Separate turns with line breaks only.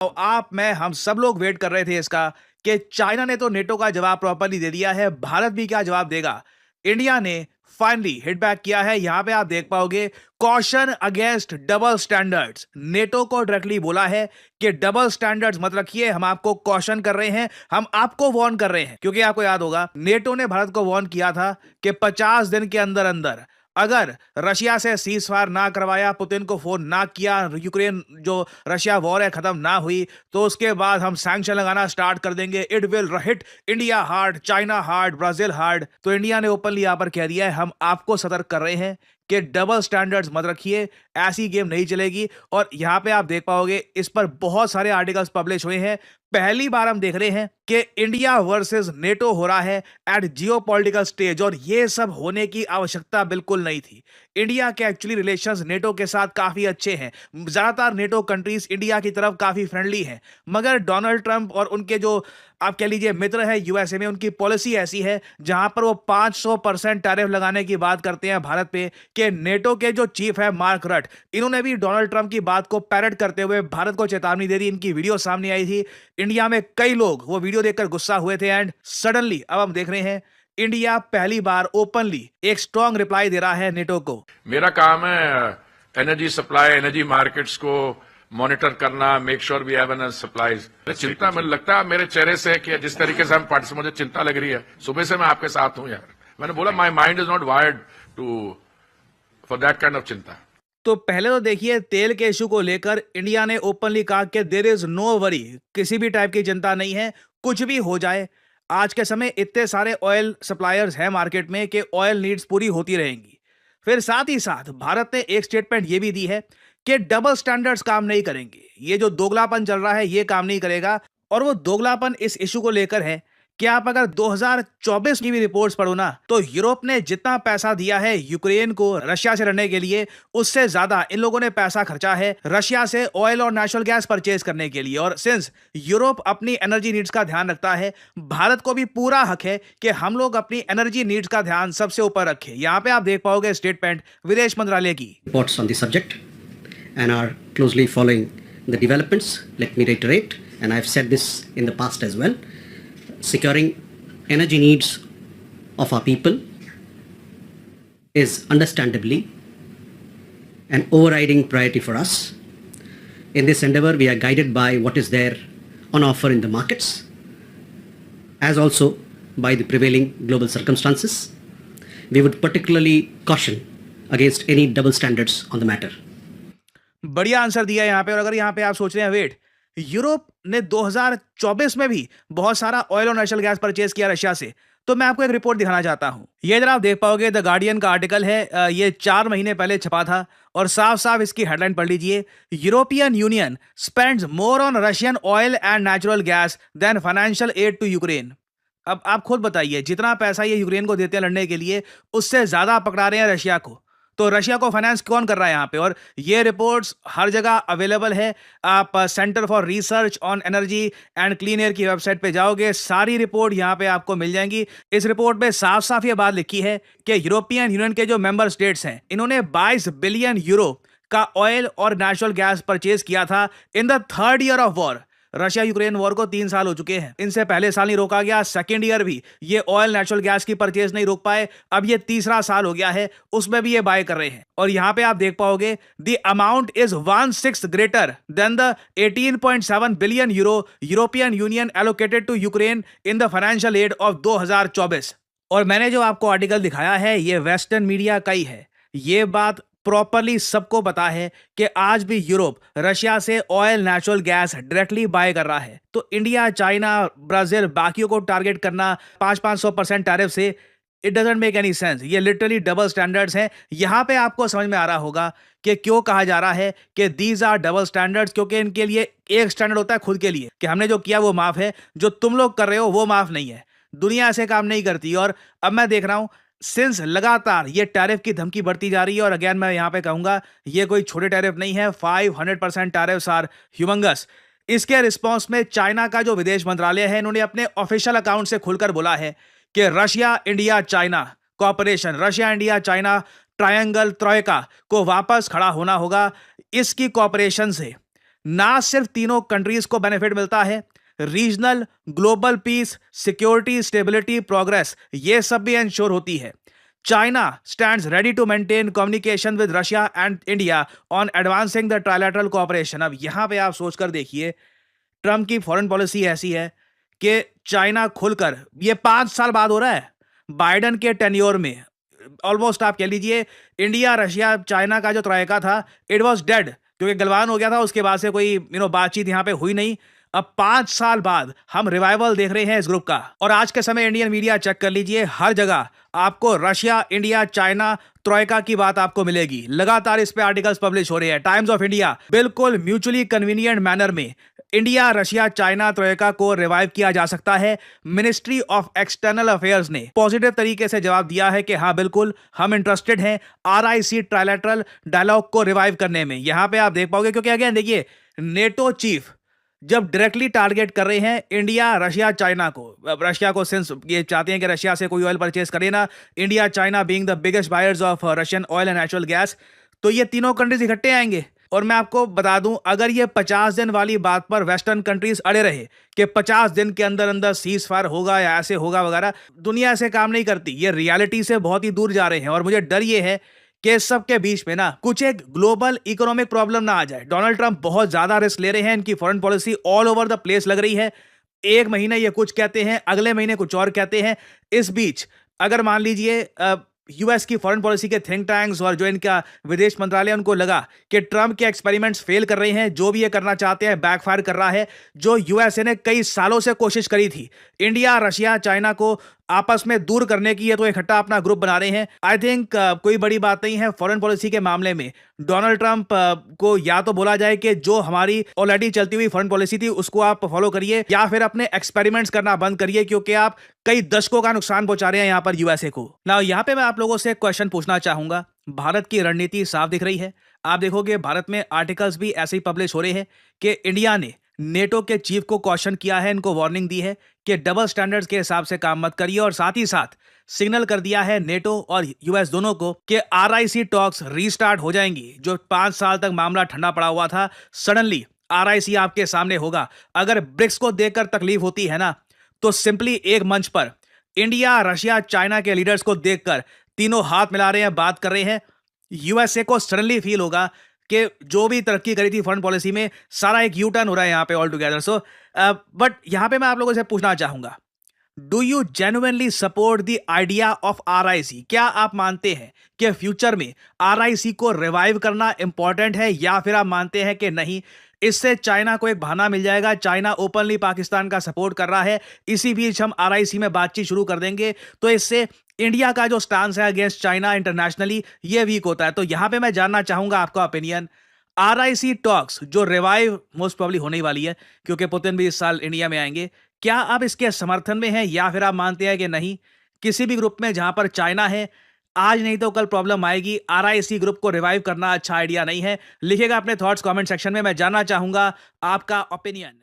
तो आप मैं हम सब लोग वेट कर रहे थे इसका कि चाइना ने तो नेटो का जवाब प्रॉपरली दे दिया है, भारत भी क्या जवाब देगा। इंडिया ने फाइनली हिट बैक किया है। यहां पे आप देख पाओगे caution against double standards. NATO को डायरेक्टली बोला है कि डबल स्टैंडर्ड्स मत रखिए, हम आपको कॉशन कर रहे हैं, हम आपको वार्न कर रहे हैं। क्योंकि आपको याद होगा नेटो ने भारत को वार्न किया था कि 50 दिन के अंदर अंदर अगर रशिया से सीज फायर ना करवाया, पुतिन को फोन ना किया, यूक्रेन जो रशिया वॉर है खत्म ना हुई, तो उसके बाद हम सैंक्शन लगाना स्टार्ट कर देंगे। It will hit India hard, China hard, Brazil hard. तो इंडिया ने ओपनली यहां पर कह दिया है हम आपको सतर्क कर रहे हैं कि डबल स्टैंडर्ड्स मत रखिए, ऐसी गेम नहीं चलेगी। और यहां पे आप देख पाओगे इस पर बहुत सारे आर्टिकल्स पब्लिश हुए हैं। पहली बार हम देख रहे हैं कि इंडिया वर्सेस नेटो हो रहा है एट जियोपॉलिटिकल स्टेज, और ये सब होने की आवश्यकता बिल्कुल नहीं थी। इंडिया के एक्चुअली रिलेशंस नेटो के साथ काफी अच्छे हैं, ज्यादातर नेटो कंट्रीज इंडिया की तरफ काफी फ्रेंडली हैं। मगर डोनाल्ड ट्रंप और उनके जो आप कह लीजिए मित्र है यूएसए में, उनकी पॉलिसी ऐसी है जहां पर वो 500% टैरिफ लगाने की बात करते हैं भारत पे। कि नेटो के जो चीफ है मार्क रट, इन्होंने भी डोनाल्ड ट्रंप की बात को पैरट करते हुए भारत को चेतावनी दे दी। इनकी वीडियो सामने आई थी, इंडिया में कई लोग वो वीडियो देखकर गुस्सा हुए थे। एंड सडनली अब हम देख रहे हैं इंडिया पहली बार ओपनली एक स्ट्रॉन्ग रिप्लाई दे रहा है नेटो को।
मेरा काम है एनर्जी सप्लाई, एनर्जी मार्केट्स को मॉनिटर करना, make sure we have enough supplies. चिंता मुझे लगता है मेरे चेहरे से कि जिस तरीके से हम पार्टिसिपेट, मुझे चिंता लग रही है। सुबह से मैं आपके साथ हूं यार। मैंने बोला my mind is not wired to for that kind of चिंता।
तो पहले तो देखिए तेल के इशू को लेकर इंडिया ने ओपनली कहा कि देयर इज नो वरी, किसी भी टाइप की चिंता नहीं है, कुछ भी हो जाए। आज के समय इतने सारे ऑयल सप्लायर्स हैं मार्केट में कि ऑयल नीड्स पूरी होती रहेंगी। फिर साथ ही साथ भारत ने एक स्टेटमेंट ये भी दी है कि डबल स्टैंडर्ड्स काम नहीं करेंगे, ये जो दोगलापन चल रहा है ये काम नहीं करेगा। और वो दोगलापन इस इशू को लेकर है कि आप अगर 2024 की भी रिपोर्ट्स पढ़ो ना, तो यूरोप ने जितना पैसा दिया है यूक्रेन को रशिया से लड़ने के लिए, उससे ज्यादा इन लोगों ने पैसा खर्चा है रशिया से ऑयल और नेचुरल गैस परचेज करने के लिए। और सिंस यूरोप अपनी एनर्जी नीड्स का ध्यान रखता है, भारत को भी पूरा हक है कि हम लोग अपनी एनर्जी नीड्स का ध्यान सबसे ऊपर रखें। यहाँ पे आप देख पाओगे स्टेटमेंट विदेश मंत्रालय की।
Reports on the subject and are closely following the developments. Let me reiterate, and I've said this in the past as well. Securing energy needs of our people is understandably an overriding priority for us. In this endeavor, we are guided by what is there on offer in the markets, as also by the prevailing global circumstances. We would particularly caution against any double standards on the matter.
बढ़िया answer दिया यहाँ पे। और अगर यहाँ पे आप सोच रहे हैं वेट, यूरोप ने 2024 में भी बहुत सारा ऑयल और नेचुरल गैस परचेज किया रशिया से, तो मैं आपको एक रिपोर्ट दिखाना चाहता हूं। ये इधर आप देख पाओगे द गार्डियन का आर्टिकल है, ये 4 महीने पहले छपा था। और साफ साफ इसकी हेडलाइन पढ़ लीजिए, European Union spends more on Russian oil and natural gas than financial aid to Ukraine. अब आप खुद बताइए, जितना पैसा ये यूक्रेन को देते हैं लड़ने के लिए, उससे ज्यादा पकड़ा रहे हैं रशिया को। तो रशिया को फाइनेंस कौन कर रहा है यहाँ पे? और ये रिपोर्ट्स हर जगह अवेलेबल है। आप centre for research on energy and clean air की वेबसाइट पे जाओगे, सारी रिपोर्ट यहाँ पे आपको मिल जाएंगी। इस रिपोर्ट में साफ साफ ये बात लिखी है कि यूरोपियन यूनियन के जो मेंबर स्टेट्स हैं, इन्होंने 22 बिलियन यूरो का ऑयल और नेचुरल गैस परचेज किया था in the 3rd year of war. Russia Ukraine war को 3 साल हो चुके हैं, इनसे पहले साल नहीं रोका गया, 2nd ईयर भी ये ऑयल नेचुरल गैस की परचेज नहीं रोक पाए, अब ये 3रा साल हो गया है, उसमें भी ये बाय कर रहे हैं। और यहां पे आप देख पाओगे the amount is 1/6 greater than the 18.7 billion euro European Union allocated to Ukraine in the financial aid of 2024। और मैंने जो आपको आर्टिकल दिखाया है ये वेस्टर्न मीडिया का ही है। ये बात प्रॉपरली सबको पता है कि आज भी यूरोप रशिया से oil natural gas directly buy कर रहा है। तो इंडिया, चाइना, ब्राजील, बाकियों को टारगेट करना 500% टैरिफ से, it doesn't make any sense. ये लिटरली डबल स्टैंडर्ड्स हैं। यहां पे आपको समझ में आ रहा होगा कि क्यों कहा जा रहा है कि दीज आर डबल स्टैंडर्ड्स, क्योंकि इनके लिए एक स्टैंडर्ड होता है खुद के लिए कि हमने जो किया वो माफ है, जो तुम लोग कर रहे हो वो माफ नहीं है। दुनिया ऐसे काम नहीं करती। और अब मैं देख रहा हूं सिंस लगातार ये टैरिफ की धमकी बढ़ती जा रही है, और अगेन मैं यहां पे कहूंगा ये कोई छोटे टैरिफ नहीं है, 500% टैरिफ्स आर ह्यूमंगस। इसके रिस्पॉन्स में चाइना का जो विदेश मंत्रालय है, इन्होंने अपने ऑफिशियल अकाउंट से खुलकर बोला है कि Russia India China cooperation, Russia India China triangle troika को वापस खड़ा होना होगा। इसकी कॉपरेशन से ना सिर्फ तीनों कंट्रीज को बेनिफिट मिलता है, regional global peace, security, stability, progress, ये सब भी इंश्योर होती है। China stands ready to maintain communication with Russia and India on advancing the trilateral cooperation. अब यहां पे आप सोचकर देखिए, ट्रंप की फॉरेन पॉलिसी ऐसी है कि चाइना खुलकर, ये 5 साल बाद हो रहा है, बाइडन के टेन्योर में ऑलमोस्ट आप कह लीजिए इंडिया रशिया चाइना का जो ट्रायका था, इट वाज डेड, क्योंकि गलवान हो गया था, उसके बाद से कोई बातचीत यहां पे हुई नहीं। अब 5 साल बाद हम रिवाइवल देख रहे हैं इस ग्रुप का, और आज के समय इंडियन मीडिया चेक कर लीजिए, हर जगह आपको रशिया, इंडिया, चाइना, ट्रोइका की बात आपको मिलेगी। लगातार इस पे आर्टिकल्स पब्लिश हो रहे हैं। टाइम्स ऑफ इंडिया बिल्कुल म्यूचुअली कन्वीनियंट मैनर में इंडिया, रशिया, चाइना, ट्रोइका को रिवाइव किया जा सकता है। मिनिस्ट्री ऑफ एक्सटर्नल अफेयर्स ने पॉजिटिव तरीके से जवाब दिया है कि हाँ बिल्कुल हम इंटरेस्टेड हैं RIC ट्राइलैटरल डायलॉग को रिवाइव करने में। यहां पे आप देख पाओगे, क्योंकि अगेन देखिए, नेटो चीफ जब डायरेक्टली टारगेट कर रहे हैं इंडिया, रशिया, चाइना को, रशिया को, सिंस ये चाहते हैं कि रशिया से कोई ऑयल परचेज करे ना, India, China being the biggest buyers of Russian oil and natural gas, तो ये तीनों कंट्रीज इकट्ठे आएंगे। और मैं आपको बता दूं, अगर ये 50 दिन वाली बात पर वेस्टर्न कंट्रीज अड़े रहे कि 50 दिन के अंदर अंदर सीज फायर होगा या ऐसे होगा वगैरह, दुनिया ऐसे काम नहीं करती, ये रियलिटी से बहुत ही दूर जा रहे हैं। और मुझे डर ये है कि इस सब के बीच में ना कुछ एक ग्लोबल इकोनॉमिक प्रॉब्लम ना आ जाए। डोनाल्ड ट्रंप बहुत ज्यादा रिस्क ले रहे हैं, इनकी foreign policy all over the place लग रही है। एक महीने ये कुछ कहते हैं, अगले महीने कुछ और कहते हैं। इस बीच अगर मान लीजिए यूएस की फॉरेन पॉलिसी के थिंक टैंक्स और जो इनका विदेश मंत्रालय, उनको लगा कि ट्रंप के एक्सपेरिमेंट्स फेल कर रहे हैं, जो भी ये करना चाहते हैं बैकफायर कर रहा है, जो यूएसए ने कई सालों से कोशिश करी थी इंडिया, रशिया, चाइना को आपस में दूर करने की, ये तो इकट्ठा अपना ग्रुप बना रहे हैं। आई थिंक कोई बड़ी बात नहीं है फॉरेन पॉलिसी के मामले में। डोनाल्ड ट्रंप को या तो बोला जाए कि जो हमारी ऑलरेडी चलती हुई फॉरेन पॉलिसी थी उसको आप फॉलो करिए, या फिर अपने एक्सपेरिमेंट्स करना बंद करिए, क्योंकि आप कई दशकों का नुकसान पहुंचा रहे हैं यहां पर यूएसए को। ना यहां पे मैं आप लोगों से एक क्वेश्चन पूछना चाहूंगा। भारत की रणनीति साफ दिख रही है। आप देखोगे भारत में आर्टिकल्स भी ऐसे ही पब्लिश हो रहे हैं कि इंडिया ने नेटो के चीफ को क्वेश्चन किया है, इनको वार्निंग दी है कि डबल स्टैंडर्ड्स के हिसाब से काम मत करिए, और साथ ही साथ सिग्नल कर दिया है नेटो और यूएस दोनों को कि RIC टॉक्स रीस्टार्ट हो जाएंगी। जो 5 साल तक मामला ठंडा पड़ा हुआ था, सडनली RIC आपके सामने होगा। अगर ब्रिक्स को देखकर तकलीफ होती है ना, तो सिंपली एक मंच पर इंडिया, रशिया, चाइना के लीडर्स को देखकर तीनों हाथ मिला रहे हैं, बात कर रहे हैं। यूएसए को सडनली फील होगा कि जो भी तरक्की करी थी फॉरेन पॉलिसी में, सारा एक यू टर्न हो रहा है यहाँ पे ऑल टुगेदर। सो बट यहाँ पे मैं आप लोगों से पूछना चाहूंगा, do you genuinely support the idea of RIC? क्या आप मानते हैं कि फ्यूचर में RIC को रिवाइव करना इंपॉर्टेंट है, या फिर आप मानते हैं कि नहीं, इससे चाइना को एक बहाना मिल जाएगा, चाइना ओपनली पाकिस्तान का सपोर्ट कर रहा है, इसी बीच हम RIC में बातचीत शुरू कर देंगे, तो इससे इंडिया का जो स्टांस है अगेंस्ट चाइना इंटरनेशनली, ये वीक होता है। तो यहां पे मैं जानना चाहूंगा आपका ओपिनियन। RIC टॉक्स जो रिवाइव मोस्ट प्रोबब्ली होने वाली है, क्योंकि पुतिन भी इस साल इंडिया में आएंगे, क्या आप इसके समर्थन में हैं, या फिर आप मानते हैं कि नहीं, किसी भी ग्रुप में जहां पर चाइना है, आज नहीं तो कल प्रॉब्लम आएगी, RIC ग्रुप को रिवाइव करना अच्छा आइडिया नहीं है? लिखिएगा अपने थॉट्स कमेंट सेक्शन में, मैं जानना चाहूंगा आपका ओपिनियन।